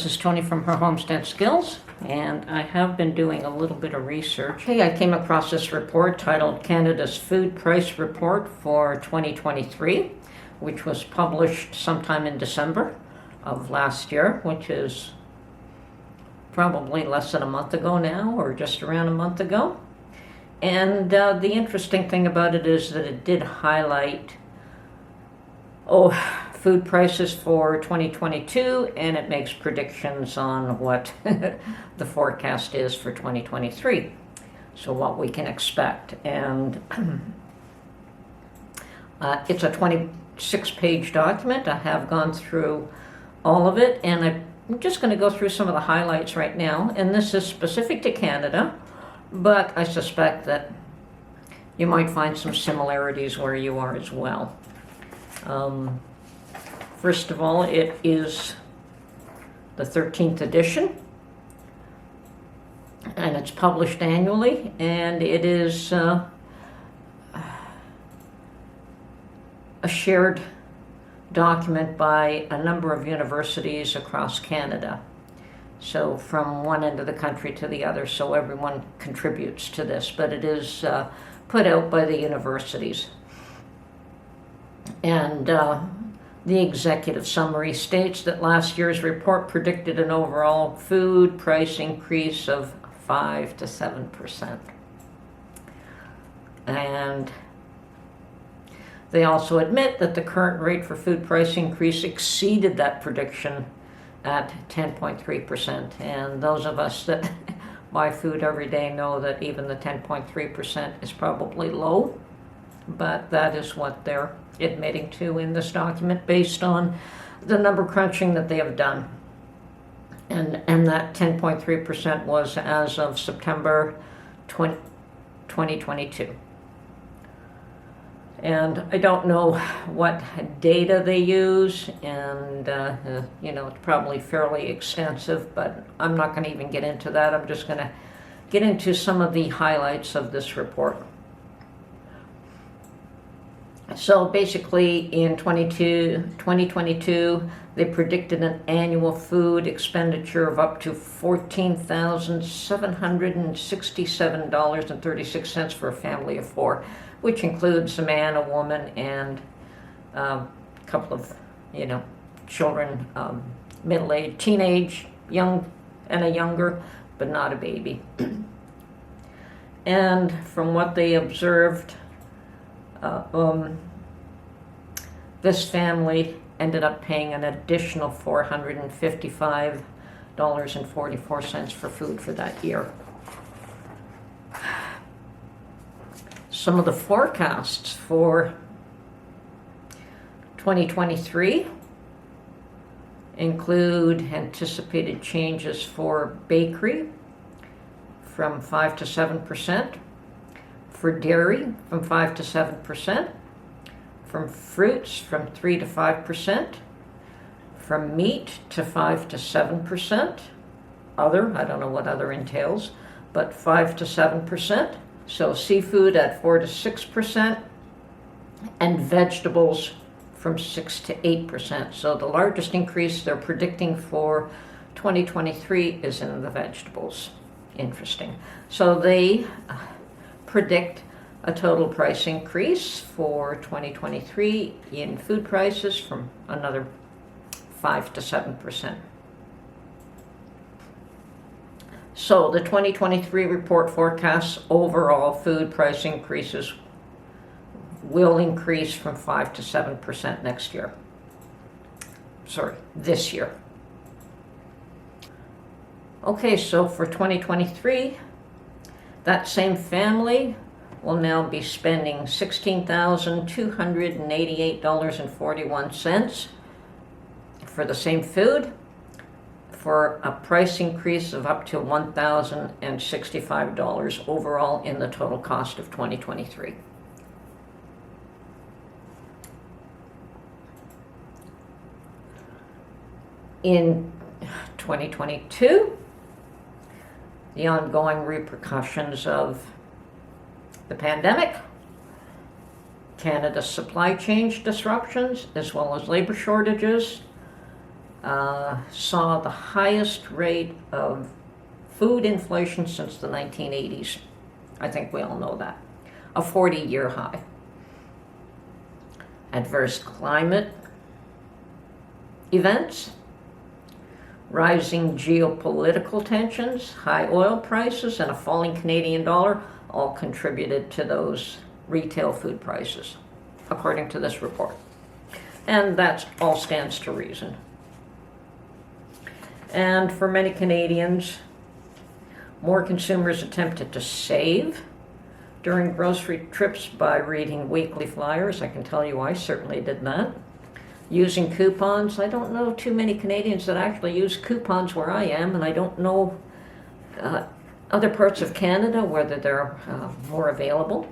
is Tony from her Homestead Skills, and I have been doing a little bit of research. Hey, I came across this report titled Canada's Food Price Report for 2023, which was published sometime in December of last year, which is probably less than a month ago now, or just around a month ago. And the interesting thing about it is that it did highlight food prices for 2022, and it makes predictions on what the forecast is for 2023. So what we can expect. And it's a 26-page document. I have gone through all of it, and I'm just going to go through some of the highlights right now. And this is specific to Canada, but I suspect that you might find some similarities where you are as well. First of all, it is the 13th edition, and it's published annually, and it is a shared document by a number of universities across Canada. So from one end of the country to the other, so everyone contributes to this, but it is put out by the universities. And the executive summary states that last year's report predicted an overall food price increase of 5 to 7%. And they also admit that the current rate for food price increase exceeded that prediction at 10.3%. And those of us that buy food every day know that even the 10.3% is probably low, but that is what they're admitting to in this document based on the number crunching that they have done. And that 10.3% was as of September 2022. And I don't know what data they use, and it's probably fairly extensive, but I'm not going to even get into that. I'm just going to get into some of the highlights of this report. So basically in 2022, they predicted an annual food expenditure of up to $14,767.36 for a family of four, which includes a man, a woman, and a couple of, children, middle-aged, teenage, young, and a younger, but not a baby. And from what they observed, this family ended up paying an additional $455.44 for food for that year. Some of the forecasts for 2023 include anticipated changes for bakery from 5 to 7%, for dairy from 5 to 7%, from fruits from 3 to 5%, from meat to 5 to 7%, other, I don't know what other entails, but 5 to 7%, so seafood at 4 to 6%, and vegetables from 6 to 8%. So the largest increase they're predicting for 2023 is in the vegetables. Interesting. So they predict a total price increase for 2023 in food prices from another 5 to 7%. So the 2023 report forecasts overall food price increases will increase from 5 to 7% next year. This year. Okay, so for 2023, that same family will now be spending $16,288.41 for the same food, for a price increase of up to $1,065 overall in the total cost of 2023. In 2022, the ongoing repercussions of the pandemic, Canada's supply chain disruptions, as well as labor shortages, saw the highest rate of food inflation since the 1980s. I think we all know that. A 40-year high. Adverse climate events, rising geopolitical tensions, high oil prices, and a falling Canadian dollar all contributed to those retail food prices, according to this report. And that all stands to reason. And for many Canadians, more consumers attempted to save during grocery trips by reading weekly flyers. I can tell you I certainly did that. Using coupons. I don't know too many Canadians that actually use coupons where I am, and I don't know other parts of Canada whether they're more available.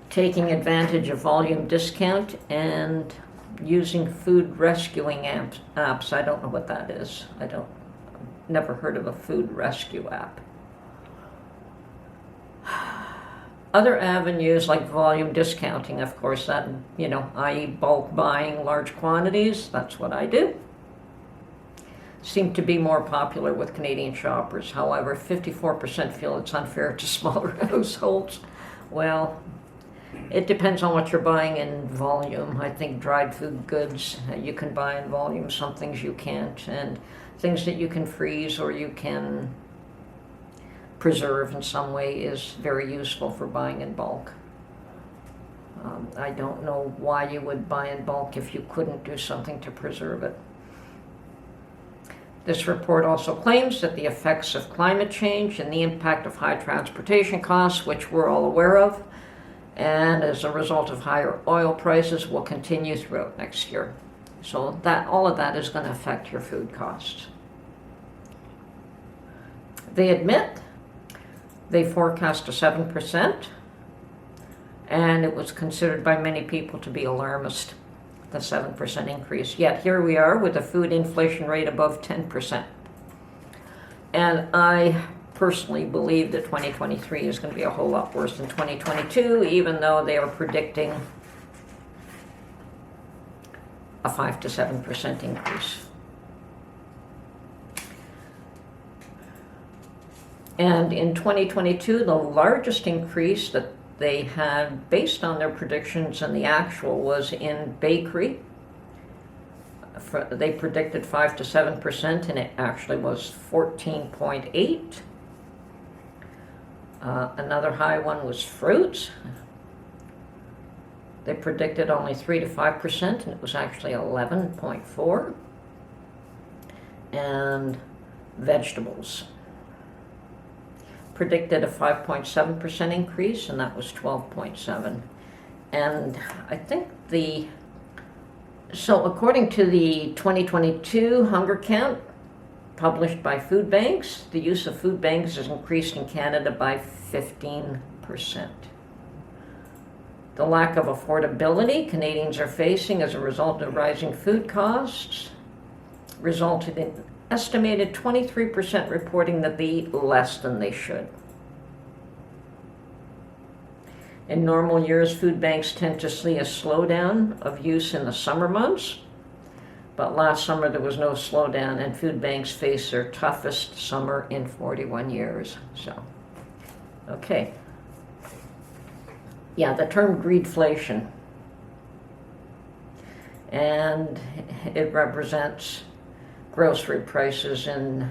Taking advantage of volume discount and using food rescuing apps. I don't know what that is. Never heard of a food rescue app. Other avenues like volume discounting, of course, that, i.e. bulk buying large quantities, that's what I do, seem to be more popular with Canadian shoppers. However, 54% feel it's unfair to smaller households. Well, it depends on what you're buying in volume. I think dried food goods you can buy in volume, some things you can't, and things that you can freeze or you can preserve in some way is very useful for buying in bulk. I don't know why you would buy in bulk if you couldn't do something to preserve it. This report also claims that the effects of climate change and the impact of high transportation costs, which we're all aware of, and as a result of higher oil prices, will continue throughout next year. So all of that is going to affect your food costs. They admit they forecast a 7%, and it was considered by many people to be alarmist, the 7% increase. Yet here we are with a food inflation rate above 10%. And I personally believe that 2023 is going to be a whole lot worse than 2022, even though they are predicting a 5 to 7% increase. And in 2022, the largest increase that they had, based on their predictions and the actual, was in bakery. They predicted 5 to 7%, and it actually was 14.8. Another high one was fruits. They predicted only 3 to 5%, and it was actually 11.4. And vegetables predicted a 5.7% increase, and that was 12.7. And I think so according to the 2022 hunger count published by food banks, the use of food banks has increased in Canada by 15%. The lack of affordability Canadians are facing as a result of rising food costs resulted in estimated 23% reporting that they eat less than they should. In normal years, food banks tend to see a slowdown of use in the summer months, but last summer there was no slowdown, and food banks face their toughest summer in 41 years. So, okay. Yeah, the term greedflation, and it represents grocery prices in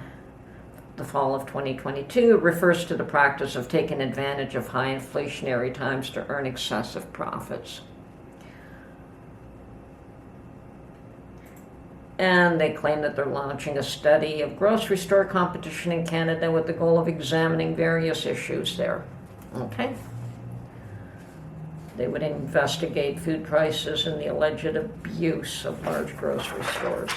the fall of 2022. It refers to the practice of taking advantage of high inflationary times to earn excessive profits. And they claim that they're launching a study of grocery store competition in Canada with the goal of examining various issues there. Okay. They would investigate food prices and the alleged abuse of large grocery stores.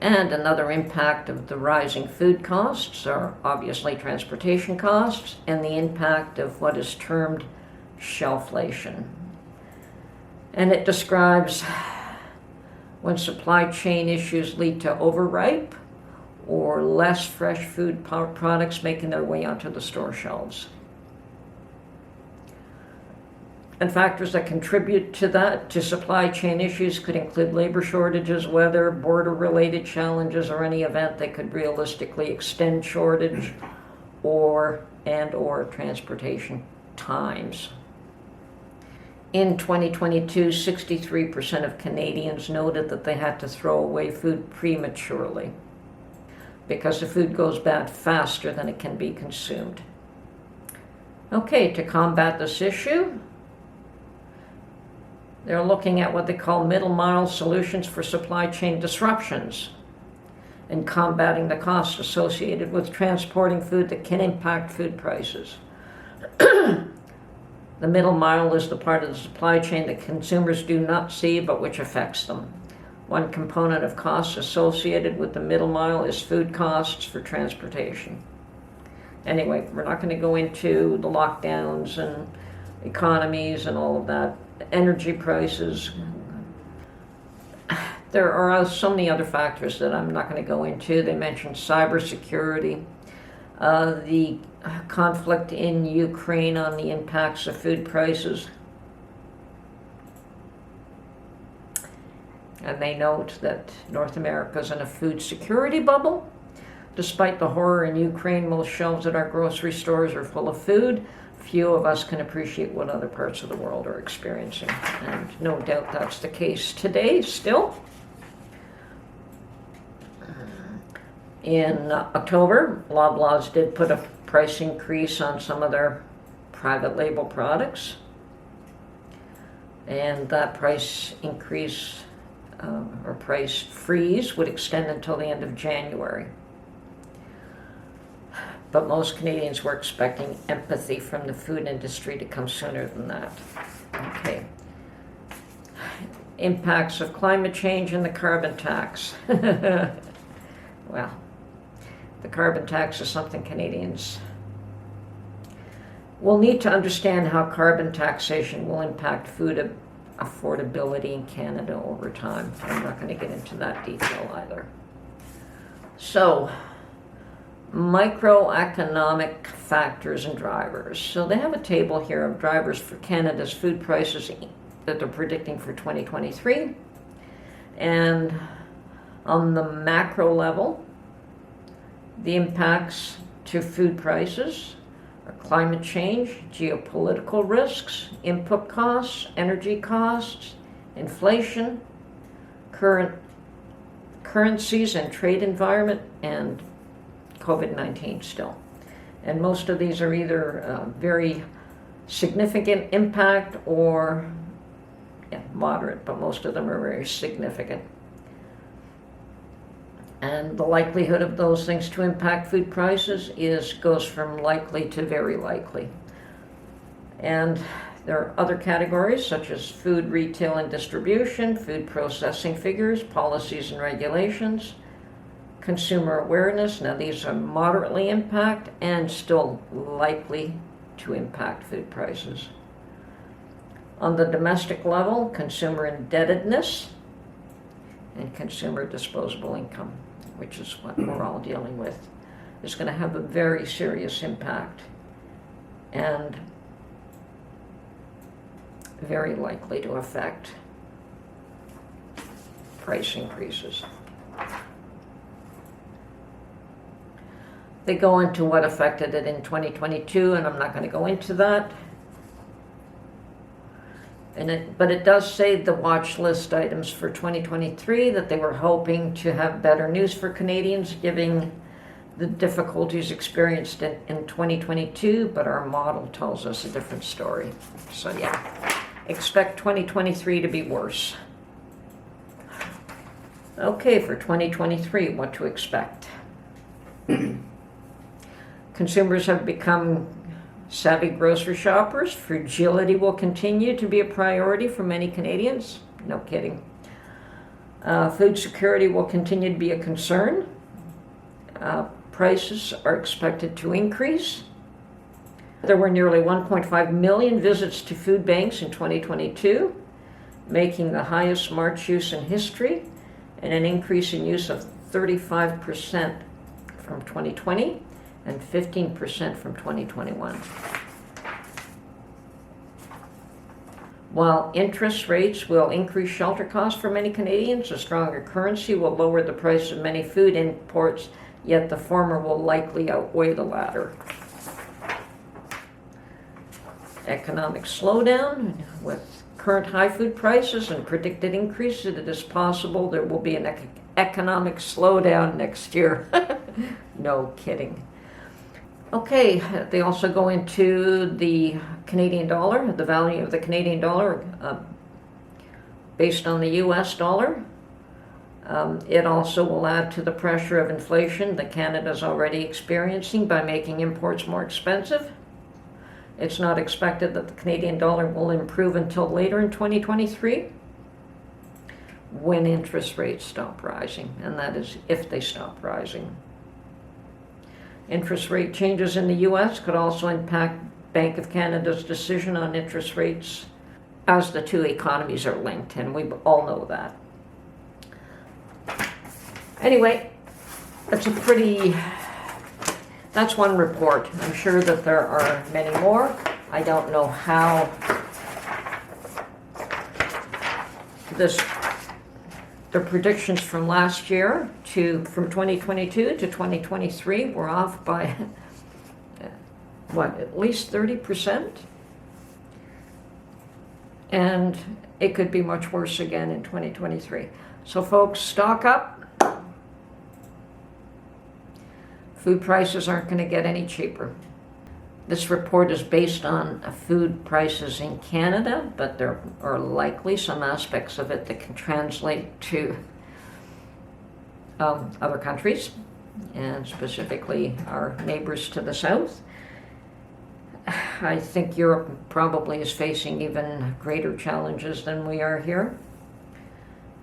And another impact of the rising food costs are obviously transportation costs and the impact of what is termed shelflation. And it describes when supply chain issues lead to overripe or less fresh food products making their way onto the store shelves. And factors that contribute to that, to supply chain issues, could include labor shortages, weather, border-related challenges, or any event that could realistically extend shortage or transportation times. In 2022, 63% of Canadians noted that they had to throw away food prematurely because the food goes bad faster than it can be consumed. Okay, to combat this issue, they're looking at what they call middle-mile solutions for supply chain disruptions and combating the costs associated with transporting food that can impact food prices. The middle mile is the part of the supply chain that consumers do not see but which affects them. One component of costs associated with the middle mile is food costs for transportation. Anyway, we're not going to go into the lockdowns and economies and all of that, energy prices. There are so many other factors that I'm not going to go into. They mentioned cybersecurity, the conflict in Ukraine on the impacts of food prices. And they note that North America is in a food security bubble. Despite the horror in Ukraine, most shelves at our grocery stores are full of food. Few of us can appreciate what other parts of the world are experiencing. And no doubt that's the case today still. In October, Loblaws did put a price increase on some of their private label products. And that price increase or price freeze would extend until the end of January. But most Canadians were expecting empathy from the food industry to come sooner than that. Okay. Impacts of climate change and the carbon tax. Well, the carbon tax is something Canadians will need to understand how carbon taxation will impact food affordability in Canada over time. I'm not going to get into that detail either. So, microeconomic factors and drivers. So they have a table here of drivers for Canada's food prices that they're predicting for 2023. And on the macro level, the impacts to food prices are climate change, geopolitical risks, input costs, energy costs, inflation, current currencies and trade environment, and COVID-19 still. And most of these are either very significant impact or moderate, but most of them are very significant. And the likelihood of those things to impact food prices goes from likely to very likely. And there are other categories such as food retail and distribution, food processing figures, policies and regulations, consumer awareness. Now these are moderately impact and still likely to impact food prices. On the domestic level, consumer indebtedness and consumer disposable income, which is what we're all dealing with, is going to have a very serious impact and very likely to affect price increases. They go into what affected it in 2022, and I'm not going to go into that. But it does say the watch list items for 2023 that they were hoping to have better news for Canadians, given the difficulties experienced in 2022, but our model tells us a different story. So yeah, expect 2023 to be worse. Okay, for 2023, what to expect. Consumers have become savvy grocery shoppers. Fragility will continue to be a priority for many Canadians. No kidding. Food security will continue to be a concern. Prices are expected to increase. There were nearly 1.5 million visits to food banks in 2022, making the highest March use in history, and an increase in use of 35% from 2020 and 15% from 2021. While interest rates will increase shelter costs for many Canadians, a stronger currency will lower the price of many food imports, yet the former will likely outweigh the latter. Economic slowdown. With current high food prices and predicted increases, it is possible there will be an economic slowdown next year. No kidding. Okay, they also go into the Canadian dollar, the value of the Canadian dollar based on the US dollar. It also will add to the pressure of inflation that Canada is already experiencing by making imports more expensive. It's not expected that the Canadian dollar will improve until later in 2023 when interest rates stop rising, and that is if they stop rising. Interest rate changes in the U.S. could also impact Bank of Canada's decision on interest rates, as the two economies are linked, and we all know that. Anyway, that's one report. I'm sure that there are many more. I don't know how the predictions from last year from 2022 to 2023 were off by at least 30%, and it could be much worse again in 2023. So folks, stock up. Food prices aren't going to get any cheaper. This report is based on food prices in Canada, but there are likely some aspects of it that can translate to other countries, and specifically our neighbors to the south. I think Europe probably is facing even greater challenges than we are here.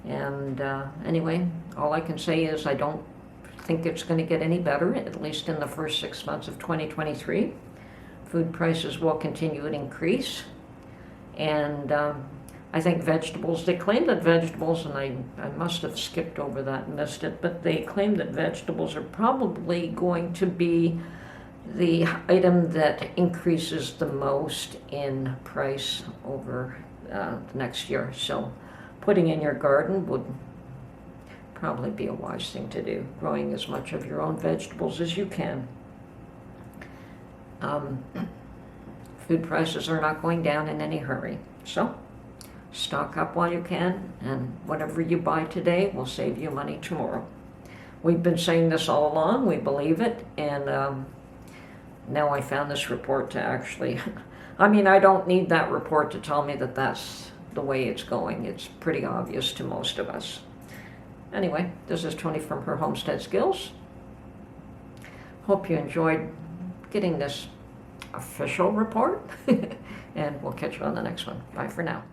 And anyway, all I can say is I don't think it's going to get any better, at least in the first 6 months of 2023. Food prices will continue to increase, and I think vegetables, they claim that vegetables, and I must have skipped over that and missed it, but they claim that vegetables are probably going to be the item that increases the most in price over the next year. So putting in your garden would probably be a wise thing to do, growing as much of your own vegetables as you can. Food prices are not going down in any hurry, so stock up while you can, and whatever you buy today will save you money tomorrow. We've been saying this all along, we believe it, and now I found this report to actually, I don't need that report to tell me that that's the way it's going. It's pretty obvious to most of us. Anyway, this is Tony from her Homestead Skills. Hope you enjoyed getting this official report, and we'll catch you on the next one. Bye for now.